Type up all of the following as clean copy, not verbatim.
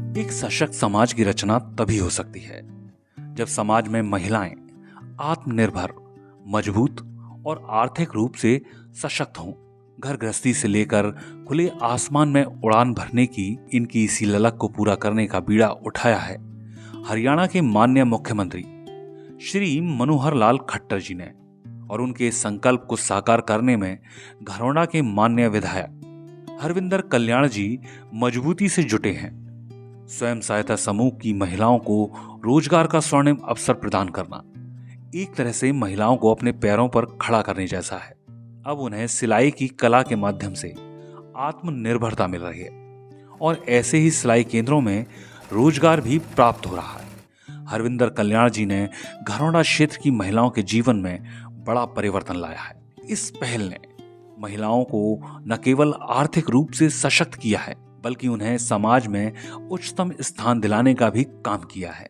एक सशक्त समाज की रचना तभी हो सकती है जब समाज में महिलाएं आत्मनिर्भर, मजबूत और आर्थिक रूप से सशक्त हों। घर गृहस्थी से लेकर खुले आसमान में उड़ान भरने की इनकी इसी ललक को पूरा करने का बीड़ा उठाया है हरियाणा के माननीय मुख्यमंत्री श्री मनोहर लाल खट्टर जी ने, और उनके इस संकल्प को साकार करने में घरौंडा के माननीय विधायक हरविंदर कल्याण जी मजबूती से जुटे हैं। स्वयं सहायता समूह की महिलाओं को रोजगार का स्वर्णिम अवसर प्रदान करना एक तरह से महिलाओं को अपने पैरों पर खड़ा करने जैसा है। अब उन्हें सिलाई की कला के माध्यम से आत्मनिर्भरता मिल रही है और ऐसे ही सिलाई केंद्रों में रोजगार भी प्राप्त हो रहा है। हरविंदर कल्याण जी ने घरौंडा क्षेत्र की महिलाओं के जीवन में बड़ा परिवर्तन लाया है। इस पहल ने महिलाओं को न केवल आर्थिक रूप से सशक्त किया है बल्कि उन्हें समाज में उच्चतम स्थान दिलाने का भी काम किया है।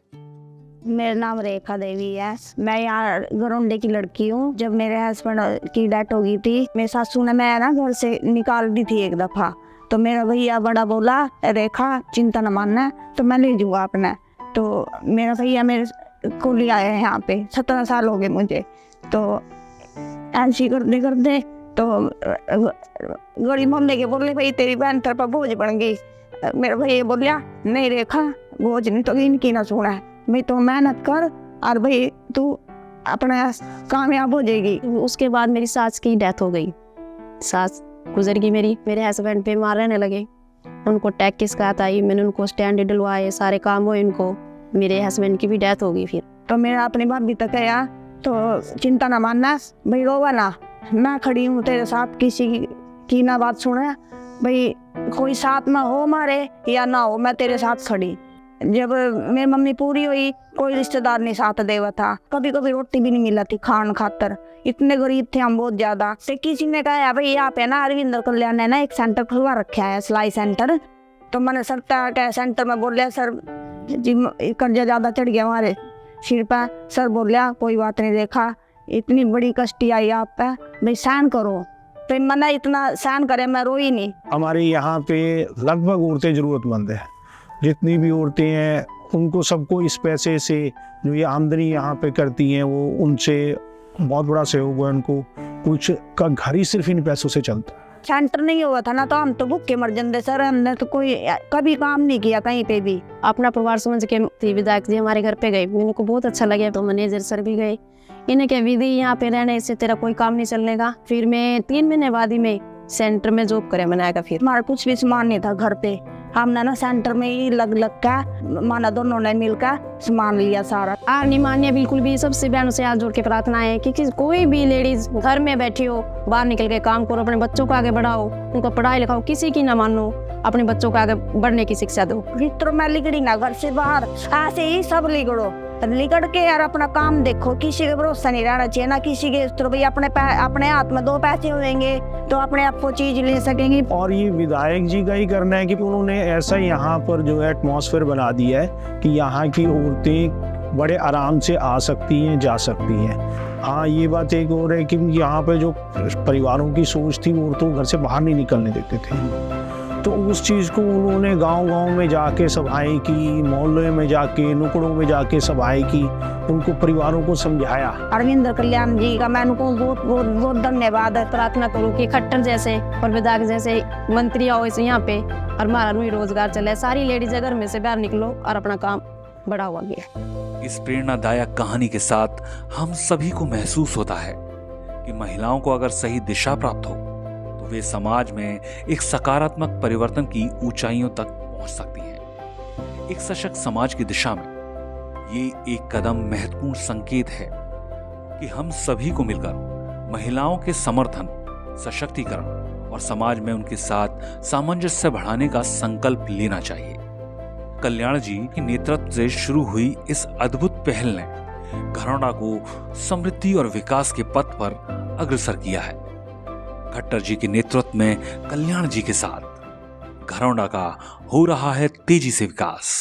मेरा नाम रेखा देवी है। मैं यहाँ घरौंडे की लड़की हूँ। जब मेरे हस्बैंड की डेथ हो गई थी, मेरी सासू ने मैं ना घर से निकाल दी थी एक दफा, तो मेरा भैया बड़ा बोला, रेखा चिंता न मानना, तो मैं ले जाऊँगा अपने। तो मेरा भैया मेरे को ले आया है यहाँ पे। 17 साल हो गए मुझे। तो ऐसी करते करते तो गड़ी मोहल्ले के बोले, भाई तेरी बहन तरफ बोझ बन गई। मेरा भैया बोलिया, नहीं रेखा बोझ नहीं तो इनकी ना सुना है, भाई तो मेहनत कर और भाई तू अपना कामयाब हो जाएगी। उसके बाद मेरी सास की डेथ हो गई। सास गुजर गई मेरे हस्बैंड पे मार रहने लगे। उनको अटैक की शिकायत आई, मैंने उनको स्टैंड दिलवाए, सारे काम हुए इनको। मेरे हस्बैंड की भी डेथ हो गई। फिर तो मेरा अपनी भाभी तक है, तो चिंता ना मानना, भाई रोवा ना, मैं खड़ी हूँ तेरे साथ, किसी की ना बात सुने, भाई कोई साथ में हो मारे या ना हो, मैं तेरे साथ खड़ी। जब मेरी मम्मी पूरी हुई, कोई रिश्तेदार नहीं साथ देवा था, कभी कभी रोटी भी नहीं मिला थी खान खातर, इतने गरीब थे हम बहुत ज्यादा। से किसी ने कहा भाई यहाँ पे ना हरविंदर कल्याण ने ना एक सेंटर खुलवा रखा है, सिलाई सेंटर। तो मैंने सर सेंटर में बोलिया, सर जी कर्जा ज्यादा चढ़ गया हमारे सिर पर। सर बोलिया कोई बात नहीं रेखा, इतनी बड़ी कष्टी आई आप पे, भाई सहन करो। तो मैंने इतना सहन करे, मैं रोई नहीं। हमारे यहाँ पे लगभग औरतें ज़रूरतमंद हैं। जितनी भी औरतें हैं उनको सबको इस पैसे से जो ये आमदनी यहाँ पे करती हैं वो उनसे बहुत बड़ा सहयोग हुआ। उनको कुछ का घर ही सिर्फ इन पैसों से चलता है। सेंटर नहीं हुआ था ना तो हम तो भूखे मर जाते सर। हमने तो कोई कभी काम नहीं किया कहीं पे भी। अपना परिवार समझ के विधायक जी हमारे घर पे गए, मेरे को बहुत अच्छा लगा। तो मैनेजर सर भी गए, इन्हें क्या विधि यहाँ पे रहने से तेरा कोई काम नहीं चलने का। फिर मैं 3 महीने बाद ही में सेंटर में जॉब करे बनाएगा। फिर हमारा कुछ भी सामान नहीं था घर पे, हमने ना सेंटर में ही लग का माना दोनों ने मिलकर सामान लिया सारा। हार नहीं मानिए बिल्कुल भी। सबसे बहनों से हाथ जोड़ के प्रार्थना है कि कोई भी लेडीज घर में बैठी हो, बाहर निकल के काम करो, अपने बच्चों को आगे बढ़ाओ, उनको पढ़ाई लिखाओ, किसी की ना मानो, अपने बच्चों को आगे बढ़ने की शिक्षा दो। जितना मैं लिगड़ी ना घर से बाहर, ऐसे ही सब लिगड़ो, लिगड़ के यार अपना काम देखो। किसी के भरोसा नहीं रहना चाहिए ना किसी के। तो भाई अपने हाथ में 2 पैसे होंगे तो अपने आप को चीज ले सकेंगे। और ये विधायक जी का ही करना है कि उन्होंने ऐसा यहाँ पर जो है एटमॉस्फेयर बना दिया है कि यहाँ की औरतें बड़े आराम से आ सकती हैं, जा सकती हैं। हाँ, ये बात एक और है कि यहाँ पे जो परिवारों की सोच थी, औरतों घर से बाहर नहीं निकलने देते थे, तो उस चीज़ को उन्होंने गांव-गांव में जाके सभाएं की, मोहल्ले में जाके, नुकड़ों में जाके सभाएं की, उनको परिवारों को समझाया। हरविंदर कल्याण जी का मैं उनको बहुत बहुत बहुत धन्यवाद। प्रार्थना करूँ कि खट्टर जैसे और विधायक जैसे मंत्री आओ इस यहाँ पे और हमारा रोजगार चले। सारी लेडीज घर में से बाहर निकलो और अपना काम बढ़ाओ आगे। इस प्रेरणादायक कहानी के साथ हम सभी को महसूस होता है कि महिलाओं को अगर सही दिशा प्राप्त हो तो वे समाज में एक सकारात्मक परिवर्तन की ऊंचाइयों तक पहुंच सकती हैं। एक सशक्त समाज की दिशा में ये एक कदम महत्वपूर्ण संकेत है कि हम सभी को मिलकर महिलाओं के समर्थन, सशक्तिकरण और समाज में उनके साथ सामंजस्य बढ़ाने का संकल्प लेना चाहिए। कल्याण जी के नेतृत्व से शुरू हुई इस अद्भुत पहल ने घरौंडा को समृद्धि और विकास के पथ पर अग्रसर किया है। खट्टर जी के नेतृत्व में कल्याण जी के साथ घरौंडा का हो रहा है तेजी से विकास।